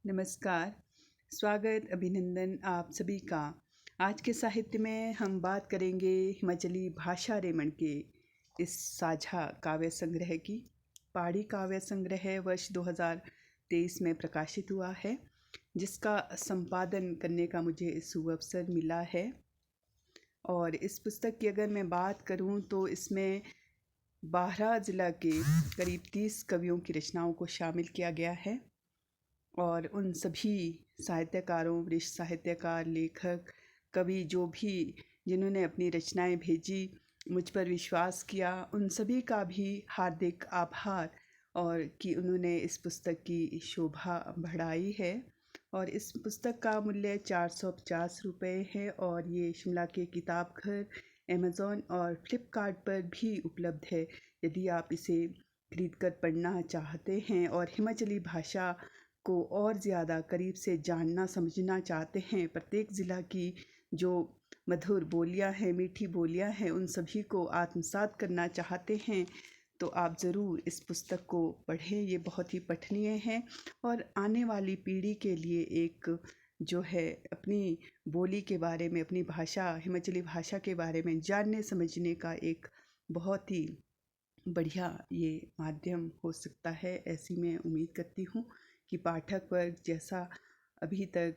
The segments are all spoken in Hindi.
नमस्कार, स्वागत अभिनंदन आप सभी का। आज के साहित्य में हम बात करेंगे हिमाचली भाषा रेमण के इस साझा काव्य संग्रह की। पहाड़ी काव्य संग्रह वर्ष 2023 में प्रकाशित हुआ है, जिसका संपादन करने का मुझे सुअवसर मिला है। और इस पुस्तक की अगर मैं बात करूं तो इसमें बारां जिला के करीब 30 कवियों की रचनाओं को शामिल किया गया है और उन सभी साहित्यकारों, वरिष्ठ साहित्यकार, लेखक, कवि जिन्होंने अपनी रचनाएं भेजी, मुझ पर विश्वास किया, उन सभी का भी हार्दिक आभार और कि उन्होंने इस पुस्तक की शोभा बढ़ाई है। और इस पुस्तक का मूल्य 450 रुपये है और ये शिमला के किताब घर, अमेज़ॉन और फ्लिपकार्ट पर भी उपलब्ध है। यदि आप इसे खरीद कर पढ़ना चाहते हैं और हिमाचली भाषा को और ज़्यादा करीब से जानना समझना चाहते हैं, प्रत्येक ज़िला की जो मधुर बोलियां हैं, मीठी बोलियां हैं, उन सभी को आत्मसात करना चाहते हैं, तो आप ज़रूर इस पुस्तक को पढ़ें। ये बहुत ही पठनीय है और आने वाली पीढ़ी के लिए एक जो है अपनी बोली के बारे में, अपनी भाषा, हिमाचली भाषा के बारे में जानने समझने का एक बहुत ही बढ़िया ये माध्यम हो सकता है, ऐसी मैं उम्मीद करती हूँ कि पाठक वर्ग जैसा अभी तक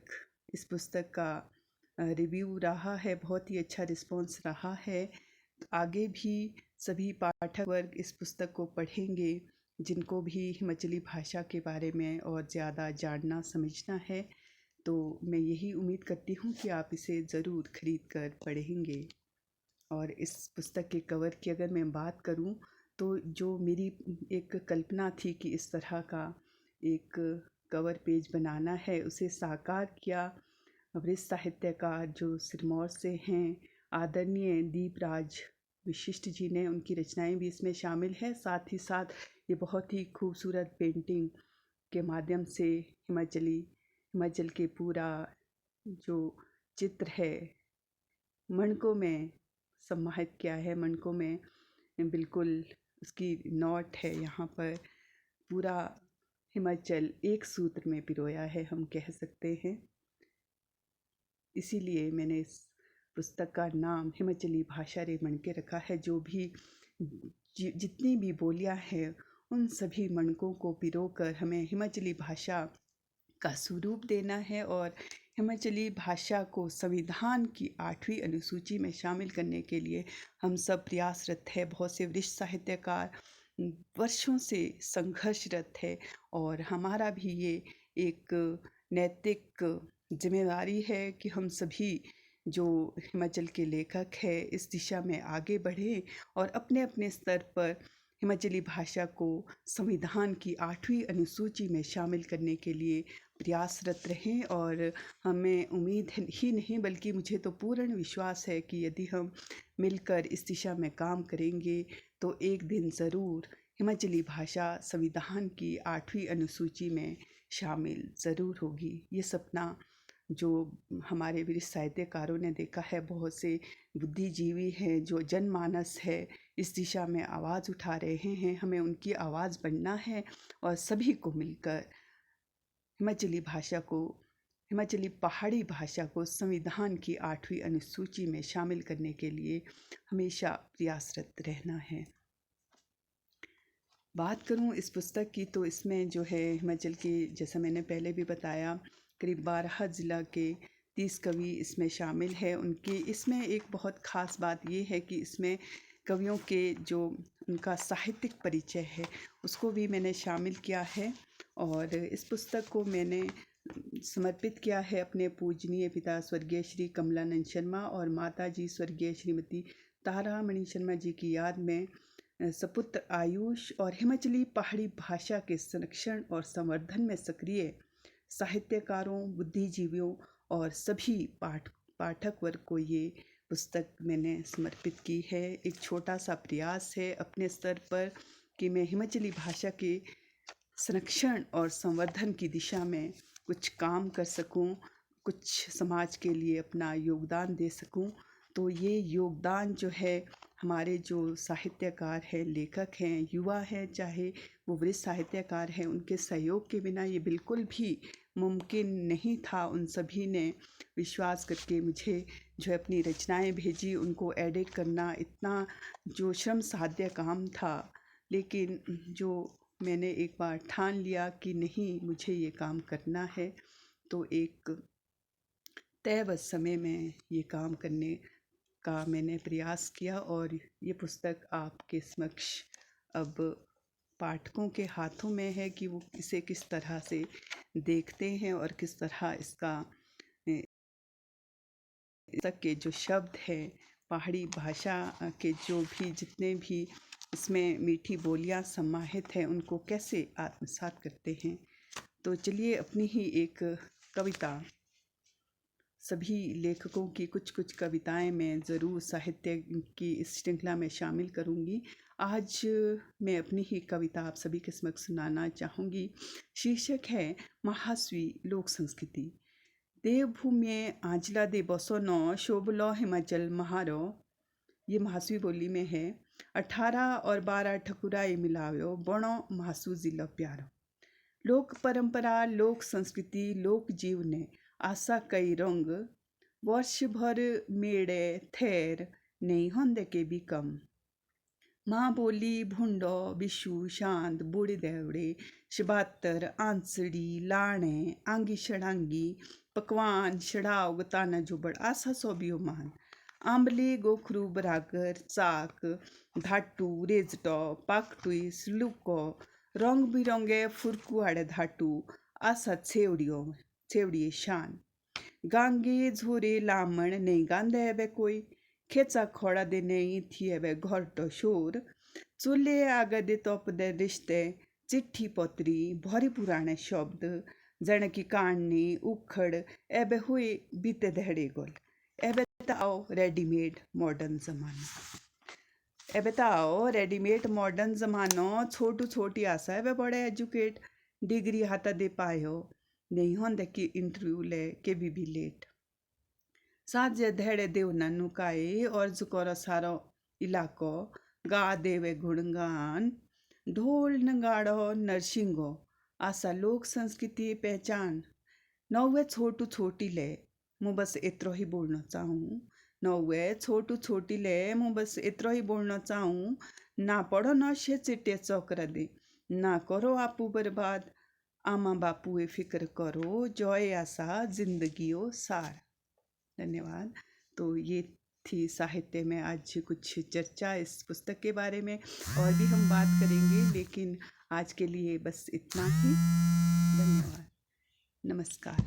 इस पुस्तक का रिव्यू रहा है, बहुत ही अच्छा रिस्पॉन्स रहा है। आगे भी सभी पाठक वर्ग इस पुस्तक को पढ़ेंगे जिनको भी हिमाचली भाषा के बारे में और ज़्यादा जानना समझना है। तो मैं यही उम्मीद करती हूँ कि आप इसे ज़रूर खरीद कर पढ़ेंगे। और इस पुस्तक के कवर की अगर मैं बात करूं तो जो मेरी एक कल्पना थी कि इस तरह का एक कवर पेज बनाना है, उसे साकार किया वरिष्ठ साहित्यकार जो सिरमौर से हैं, आदरणीय दीपराज विशिष्ट जी ने। उनकी रचनाएं भी इसमें शामिल है। साथ ही साथ ये बहुत ही खूबसूरत पेंटिंग के माध्यम से हिमाचल के पूरा जो चित्र है मणकों में सम्माहित किया है। मणकों में बिल्कुल उसकी नोट है, यहाँ पर पूरा हिमाचल एक सूत्र में पिरोया है, हम कह सकते हैं। इसीलिए मैंने इस पुस्तक का नाम हिमाचली भाषा रेमण के रखा है। जो भी जितनी भी बोलियां हैं, उन सभी मणकों को पिरोकर हमें हिमाचली भाषा का स्वरूप देना है और हिमाचली भाषा को संविधान की 8वीं अनुसूची में शामिल करने के लिए हम सब प्रयासरत है। बहुत से वरिष्ठ साहित्यकार वर्षों से संघर्षरत है और हमारा भी ये एक नैतिक जिम्मेदारी है कि हम सभी जो हिमाचल के लेखक हैं इस दिशा में आगे बढ़ें और अपने अपने स्तर पर हिमाचली भाषा को संविधान की 8वीं अनुसूची में शामिल करने के लिए प्रयासरत रहें। और हमें उम्मीद ही नहीं बल्कि मुझे तो पूर्ण विश्वास है कि यदि हम मिलकर इस दिशा में काम करेंगे तो एक दिन ज़रूर हिमाचली भाषा संविधान की 8वीं अनुसूची में शामिल ज़रूर होगी। ये सपना जो हमारे वरिष्ठ साहित्यकारों ने देखा है, बहुत से बुद्धिजीवी हैं, जो जनमानस है इस दिशा में आवाज़ उठा रहे हैं, हमें उनकी आवाज़ बनना है और सभी को मिलकर हिमाचली पहाड़ी भाषा को संविधान की 8वीं अनुसूची में शामिल करने के लिए हमेशा प्रयासरत रहना है। बात करूं इस पुस्तक की तो इसमें जो है हिमाचल के, जैसा मैंने पहले भी बताया, करीब 12 ज़िला के 30 कवि इसमें शामिल है। इसमें एक बहुत ख़ास बात ये है कि इसमें कवियों के जो उनका साहित्यिक परिचय है उसको भी मैंने शामिल किया है। और इस पुस्तक को मैंने समर्पित किया है अपने पूजनीय पिता स्वर्गीय श्री कमलानंद शर्मा और माता जी स्वर्गीय श्रीमती तारामणि शर्मा जी की याद में। सपुत्र आयुष और हिमाचली पहाड़ी भाषा के संरक्षण और संवर्धन में सक्रिय साहित्यकारों, बुद्धिजीवियों और सभी पाठक वर्ग को ये पुस्तक मैंने समर्पित की है। एक छोटा सा प्रयास है अपने स्तर पर कि मैं हिमाचली भाषा के संरक्षण और संवर्धन की दिशा में कुछ काम कर सकूं, कुछ समाज के लिए अपना योगदान दे सकूं। तो ये योगदान जो है हमारे जो साहित्यकार हैं, लेखक हैं, युवा हैं, चाहे वो वरिष्ठ साहित्यकार हैं, उनके सहयोग के बिना ये बिल्कुल भी मुमकिन नहीं था। उन सभी ने विश्वास करके मुझे जो है अपनी रचनाएं भेजी, उनको एडिट करना इतना जो श्रम साध्य काम था, लेकिन जो मैंने एक बार ठान लिया कि नहीं, मुझे ये काम करना है, तो एक तय समय में ये काम करने का मैंने प्रयास किया और ये पुस्तक आपके समक्ष अब पाठकों के हाथों में है कि वो इसे किस तरह से देखते हैं और किस तरह इसका पुस्तक के जो शब्द हैं, पहाड़ी भाषा के जो भी जितने भी इसमें मीठी बोलियां समाहित हैं, उनको कैसे आत्मसात करते हैं। तो चलिए अपनी ही एक कविता, सभी लेखकों की कुछ कुछ कविताएं मैं ज़रूर साहित्य की इस श्रृंखला में शामिल करूंगी। आज मैं अपनी ही कविता आप सभी के समक्ष सुनाना चाहूँगी। शीर्षक है महास्वी लोक संस्कृति। देवभूमि आंचला दे बसों शोभलो हिमाचल महारो, ये महास्वी बोली में है। 18 और 12 ठकुराई मिलाव्यो बणो महासू जिला प्यारो। लोक परंपरा, लोक संस्कृति, लोक जीव ने आशा कई रंग, वर्ष भर मेड़े थेर नहीं होंदे के भी कम। माँ बोली भुंडो बिशु शांत बूढ़े देवड़े शबातर आंसड़ी लाणे आंगी शड़ांगी पकवान शड़ाव गताना जुबड़ आशा सोबियो मान। आंबली गोखरू बरागर चाक धाटू रेजटो पाकटुई स्लुको रंग बिरंगे फुरकुआड़े धाटू आशा छेवड़िए शान। गांगे झोरे लामण नहीं गांधे एबे कोई खेचा खोड़ा दे नहीं थी एबे घरटो शोर। चूल्हे आगे दे तोप दे रिश्ते चिट्ठी पत्री भरी पुराने शब्द जण की कहानी उखड़ एबे हुए बीते दहड़े गोल। एबे ताओ रेडीमेड मॉडर्न जमाना। एबे ताओ रेडीमेड मॉडर्न जमानो छोटू छोटी आशा एबे बड़े एजुकेट डिग्री हाथा दे पायो नहीं होंदे कि इंटरव्यू ले के भी लेट। साजे धेड़े देव नुकाए और जुकोरो सारो इलाको गा देवे गुणगान ढोल नगाड़ो नरसिंगो आशा लोक संस्कृति पहचान। नौवे छोटू छोटी ले मैं बस इतरो ही बोलना चाहूँ। नौवे छोटू छोटी ले मैं बस इतरो ही बोलना चाहूँ। ना पढ़ो ना शे चिट्टे चौकरा दे ना करो आपू बर्बाद। आमा बापू ए फिक्र करो जॉय आशा जिंदगियों सार। धन्यवाद। तो ये थी साहित्य में आज कुछ चर्चा इस पुस्तक के बारे में, और भी हम बात करेंगे, लेकिन आज के लिए बस इतना ही। धन्यवाद। नमस्कार।